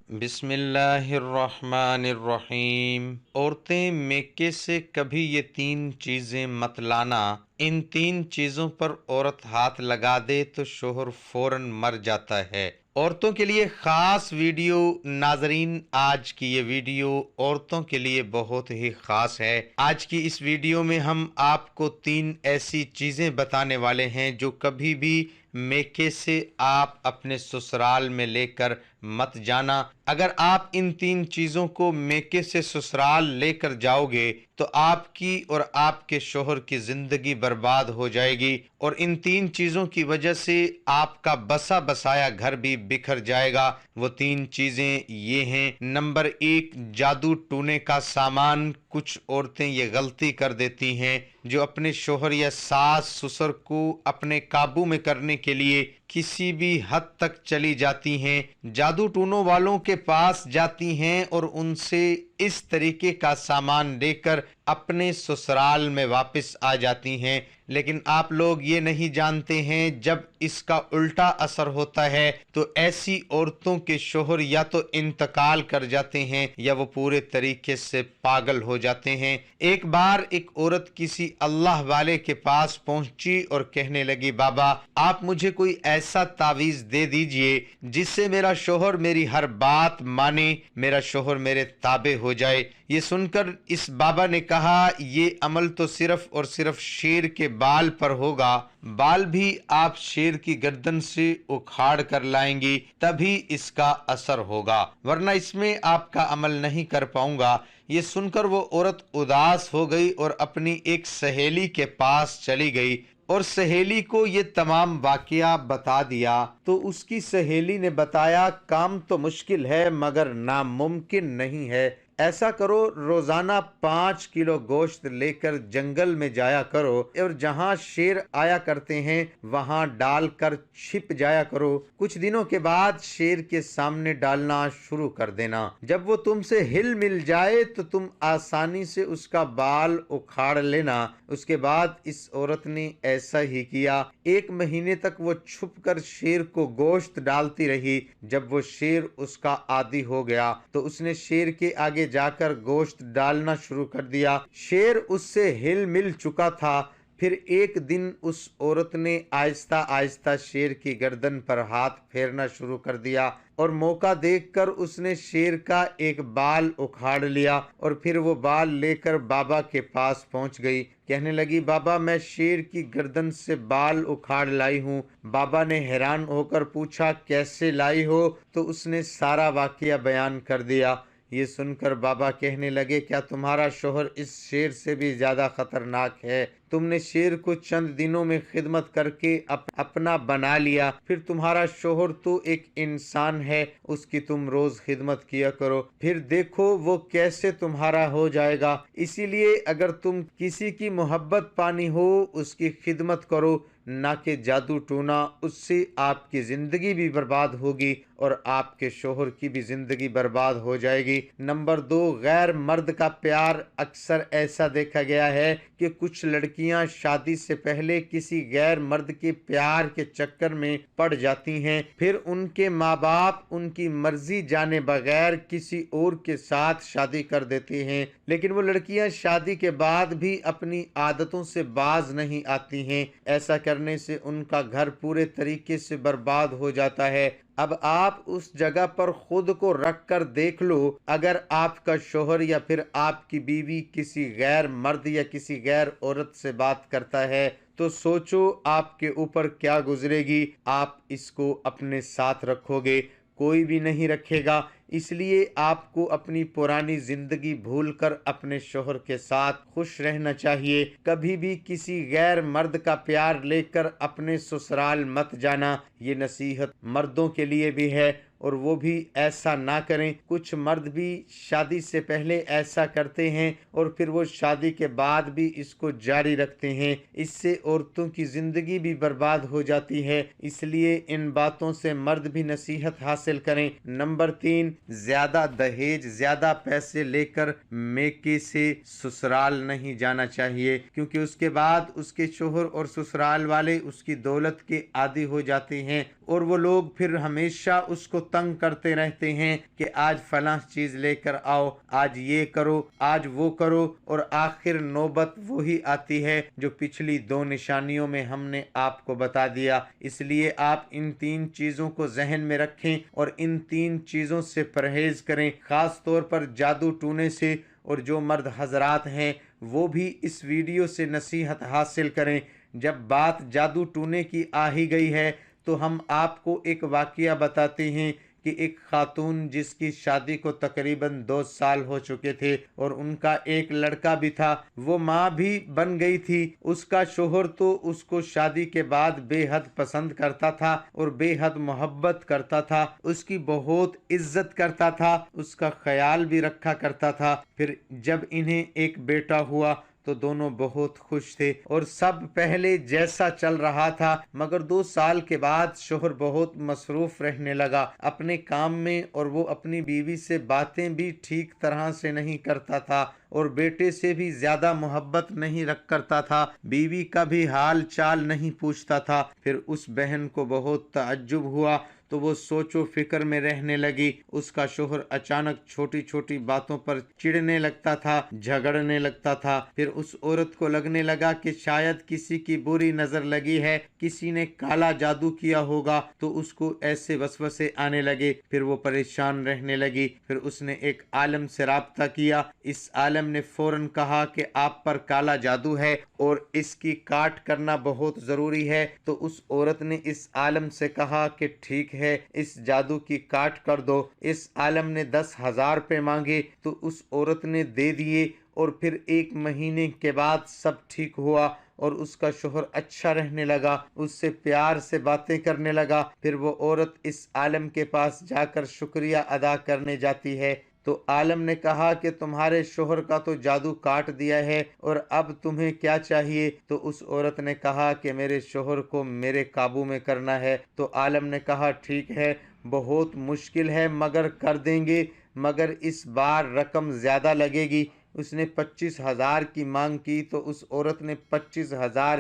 بسم اللہ الرحمن الرحیم۔ عورتیں میکے سے کبھی یہ 3 چیزیں مت لانا۔ ان 3 چیزوں پر عورت ہاتھ لگا دے تو شوہر فوراً مر جاتا ہے۔ عورتوں کے لیے خاص ویڈیو۔ ناظرین، آج کی یہ ویڈیو عورتوں کے لیے بہت ہی خاص ہے۔ آج کی اس ویڈیو میں ہم آپ کو 3 ایسی چیزیں بتانے والے ہیں جو کبھی بھی میکے سے آپ اپنے سسرال میں لے کر مت جانا۔ اگر آپ ان 3 چیزوں کو میکے سے سسرال لے کر جاؤ گے تو آپ کی اور آپ کے شوہر کی زندگی برباد ہو جائے گی، اور ان 3 چیزوں کی وجہ سے آپ کا بسا بسایا گھر بھی بکھر جائے گا۔ وہ 3 چیزیں یہ ہیں۔ نمبر 1، جادو ٹونے کا سامان۔ کچھ عورتیں یہ غلطی کر دیتی ہیں جو اپنے شوہر یا ساس سسر کو اپنے قابو میں کرنے کے لیے کسی بھی حد تک چلی جاتی ہیں، جادو ٹونوں والوں کے پاس جاتی ہیں اور ان سے اس طریقے کا سامان لے کر اپنے سسرال میں واپس آ جاتی ہیں۔ لیکن آپ لوگ یہ نہیں جانتے ہیں جب اس کا الٹا اثر ہوتا ہے تو ایسی عورتوں کے شوہر یا تو انتقال کر جاتے ہیں یا وہ پورے طریقے سے پاگل ہو جاتے ہیں۔ ایک بار ایک عورت کسی اللہ والے کے پاس پہنچی اور کہنے لگی، بابا آپ مجھے کوئی ایسا تعویذ دے دیجئے جس سے میرا شوہر میری ہر بات مانے، میرا شوہر میرے تابع ہو جائے۔ یہ سن کر اس بابا نے کہا، یہ عمل تو صرف اور صرف شیر کے بال پر ہوگا، بال بھی آپ شیر کی گردن سے اکھاڑ کر لائیں گی تبھی اس کا اثر ہوگا، ورنہ اس میں آپ کا عمل نہیں کر پاؤں گا۔ یہ سن کر وہ عورت اداس ہو گئی اور اپنی ایک سہیلی کے پاس چلی گئی اور سہیلی کو یہ تمام واقعہ بتا دیا تو اس کی سہیلی نے بتایا، کام تو مشکل ہے مگر ناممکن نہیں ہے۔ ایسا کرو، روزانہ 5 کلو گوشت لے کر جنگل میں جایا کرو اور جہاں شیر آیا کرتے ہیں وہاں ڈال کر چھپ جایا کرو۔ کچھ دنوں کے بعد شیر کے سامنے ڈالنا شروع کر دینا۔ جب وہ تم سے ہل مل جائے تو تم آسانی سے اس کا بال اکھاڑ لینا۔ اس کے بعد اس عورت نے ایسا ہی کیا۔ 1 مہینے تک وہ چھپ کر شیر کو گوشت ڈالتی رہی۔ جب وہ شیر اس کا عادی ہو گیا تو اس نے شیر کے آگے جا کر گوشت ڈالنا شروع کر دیا۔ شیر اس سے ہل مل چکا تھا۔ پھر ایک دن اس عورت نے آہستہ آہستہ شیر کی گردن پر ہاتھ پھیرنا شروع کر دیا اور موقع دیکھ کر اس نے شیر کا ایک بال اکھاڑ لیا اور پھر وہ بال لے کر بابا کے پاس پہنچ گئی۔ کہنے لگی، بابا میں شیر کی گردن سے بال اکھاڑ لائی ہوں۔ بابا نے حیران ہو کر پوچھا، کیسے لائی ہو؟ تو اس نے سارا واقعہ بیان کر دیا۔ یہ سن کر بابا کہنے لگے، کیا تمہارا شوہر اس شیر سے بھی زیادہ خطرناک ہے؟ تم نے شیر کو چند دنوں میں خدمت کر کے اپنا بنا لیا، پھر تمہارا شوہر تو ایک انسان ہے، اس کی تم روز خدمت کیا کرو، پھر دیکھو وہ کیسے تمہارا ہو جائے گا۔ اسی لیے اگر تم کسی کی محبت پانی ہو اس کی خدمت کرو، نہ کہ جادو ٹونا۔ اس سے آپ کی زندگی بھی برباد ہوگی اور آپ کے شوہر کی بھی زندگی برباد ہو جائے گی۔ نمبر 2، غیر مرد کا پیار۔ اکثر ایسا دیکھا گیا ہے کہ کچھ لڑکیاں شادی سے پہلے کسی غیر مرد کے پیار کے چکر میں پڑ جاتی ہیں، پھر ان کے ماں باپ ان کی مرضی جانے بغیر کسی اور کے ساتھ شادی کر دیتے ہیں، لیکن وہ لڑکیاں شادی کے بعد بھی اپنی عادتوں سے باز نہیں آتی ہیں۔ ایسا کرنے سے ان کا گھر پورے طریقے سے برباد ہو جاتا ہے۔ اب آپ اس جگہ پر خود کو رکھ کر دیکھ لو، اگر آپ کا شوہر یا پھر آپ کی بیوی کسی غیر مرد یا کسی غیر عورت سے بات کرتا ہے تو سوچو آپ کے اوپر کیا گزرے گی۔ آپ اس کو اپنے ساتھ رکھو گے؟ کوئی بھی نہیں رکھے گا۔ اس لیے آپ کو اپنی پرانی زندگی بھول کر اپنے شوہر کے ساتھ خوش رہنا چاہیے۔ کبھی بھی کسی غیر مرد کا پیار لے کر اپنے سسرال مت جانا۔ یہ نصیحت مردوں کے لیے بھی ہے اور وہ بھی ایسا نہ کریں۔ کچھ مرد بھی شادی سے پہلے ایسا کرتے ہیں اور پھر وہ شادی کے بعد بھی اس کو جاری رکھتے ہیں۔ اس سے عورتوں کی زندگی بھی برباد ہو جاتی ہے۔ اس لیے ان باتوں سے مرد بھی نصیحت حاصل کریں۔ نمبر 3، زیادہ دہیج، زیادہ پیسے لے کر میکے سے سسرال نہیں جانا چاہیے، کیونکہ اس کے بعد اس کے شوہر اور سسرال والے اس کی دولت کے عادی ہو جاتے ہیں اور وہ لوگ پھر ہمیشہ اس کو تنگ کرتے رہتے ہیں کہ آج فلاں چیز لے کر آؤ، آج یہ کرو، آج وہ کرو، اور آخر نوبت وہی آتی ہے جو پچھلی 2 نشانیوں میں ہم نے آپ کو بتا دیا۔ اس لیے آپ ان 3 چیزوں کو ذہن میں رکھیں اور ان 3 چیزوں سے پرہیز کریں، خاص طور پر جادو ٹونے سے، اور جو مرد حضرات ہیں وہ بھی اس ویڈیو سے نصیحت حاصل کریں۔ جب بات جادو ٹونے کی آ ہی گئی ہے تو ہم آپ کو ایک واقعہ بتاتے ہیں کہ ایک خاتون جس کی شادی کو تقریباً 2 سال ہو چکے تھے اور ان کا ایک لڑکا بھی تھا، وہ ماں بھی بن گئی تھی۔ اس کا شوہر تو اس کو شادی کے بعد بے حد پسند کرتا تھا اور بے حد محبت کرتا تھا، اس کی بہت عزت کرتا تھا، اس کا خیال بھی رکھا کرتا تھا۔ پھر جب انہیں ایک بیٹا ہوا تو دونوں بہت خوش تھے اور سب پہلے جیسا چل رہا تھا، مگر 2 سال کے بعد شوہر بہت مصروف رہنے لگا اپنے کام میں، اور وہ اپنی بیوی سے باتیں بھی ٹھیک طرح سے نہیں کرتا تھا اور بیٹے سے بھی زیادہ محبت نہیں رکھ کرتا تھا، بیوی کا بھی حال چال نہیں پوچھتا تھا۔ پھر اس بہن کو بہت تعجب ہوا تو وہ سوچ و فکر میں رہنے لگی۔ اس کا شوہر اچانک چھوٹی چھوٹی باتوں پر چڑنے لگتا تھا، جھگڑنے لگتا تھا۔ پھر اس عورت کو لگنے لگا کہ شاید کسی کی بری نظر لگی ہے، کسی نے کالا جادو کیا ہوگا، تو اس کو ایسے وسوسے آنے لگے۔ پھر وہ پریشان رہنے لگی۔ پھر اس نے ایک عالم سے رابطہ کیا۔ اس عالم نے فوراً کہا کہ آپ پر کالا جادو ہے اور اس کی کاٹ کرنا بہت ضروری ہے۔ تو اس عورت نے اس عالم سے کہا کہ ٹھیک ہے، اس جادو کی کاٹ کر دو۔ اس عالم نے 10,000 روپے مانگے تو اس عورت نے دے دیے، اور پھر 1 مہینے کے بعد سب ٹھیک ہوا اور اس کا شوہر اچھا رہنے لگا، اس سے پیار سے باتیں کرنے لگا۔ پھر وہ عورت اس عالم کے پاس جا کر شکریہ ادا کرنے جاتی ہے تو عالم نے کہا کہ تمہارے شوہر کا تو جادو کاٹ دیا ہے، اور اب تمہیں کیا چاہیے؟ تو اس عورت نے کہا کہ میرے شوہر کو میرے قابو میں کرنا ہے۔ تو عالم نے کہا ٹھیک ہے، بہت مشکل ہے مگر کر دیں گے، مگر اس بار رقم زیادہ لگے گی۔ اس نے 25,000 کی مانگ کی تو اس عورت نے 25,000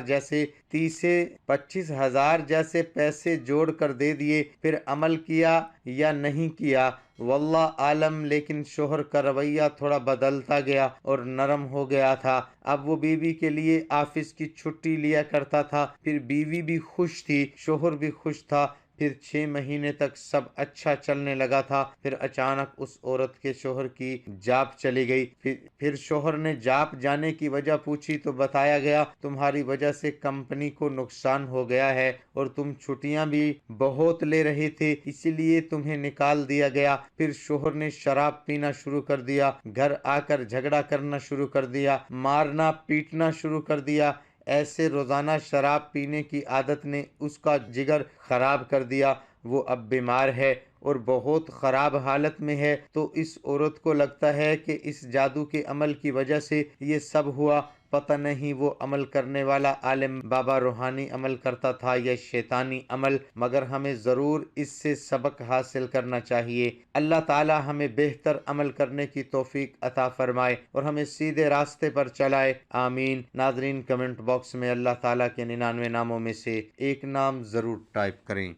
جیسے پیسے جوڑ کر دے دیے۔ پھر عمل کیا یا نہیں کیا واللہ عالم، لیکن شوہر کا رویہ تھوڑا بدلتا گیا اور نرم ہو گیا تھا۔ اب وہ بیوی کے لیے آفس کی چھٹی لیا کرتا تھا۔ پھر بیوی بھی خوش تھی، شوہر بھی خوش تھا۔ پھر 6 مہینے تک سب اچھا چلنے لگا تھا۔ پھر اچانک اس عورت کے شوہر کی جاپ چلی گئی۔ پھر شوہر نے جاپ جانے کی وجہ پوچھی تو بتایا گیا تمہاری وجہ سے کمپنی کو نقصان ہو گیا ہے اور تم چھٹیاں بھی بہت لے رہے تھے، اسی لیے تمہیں نکال دیا گیا۔ پھر شوہر نے شراب پینا شروع کر دیا، گھر آ کر جھگڑا کرنا شروع کر دیا، مارنا پیٹنا شروع کر دیا۔ ایسے روزانہ شراب پینے کی عادت نے اس کا جگر خراب کر دیا۔ وہ اب بیمار ہے اور بہت خراب حالت میں ہے۔ تو اس عورت کو لگتا ہے کہ اس جادو کے عمل کی وجہ سے یہ سب ہوا، پتہ نہیں وہ عمل کرنے والا عالم بابا روحانی عمل کرتا تھا یا شیطانی عمل، مگر ہمیں ضرور اس سے سبق حاصل کرنا چاہیے۔ اللہ تعالی ہمیں بہتر عمل کرنے کی توفیق عطا فرمائے اور ہمیں سیدھے راستے پر چلائے، آمین۔ ناظرین، کمنٹ باکس میں اللہ تعالی کے 99 ناموں میں سے ایک نام ضرور ٹائپ کریں۔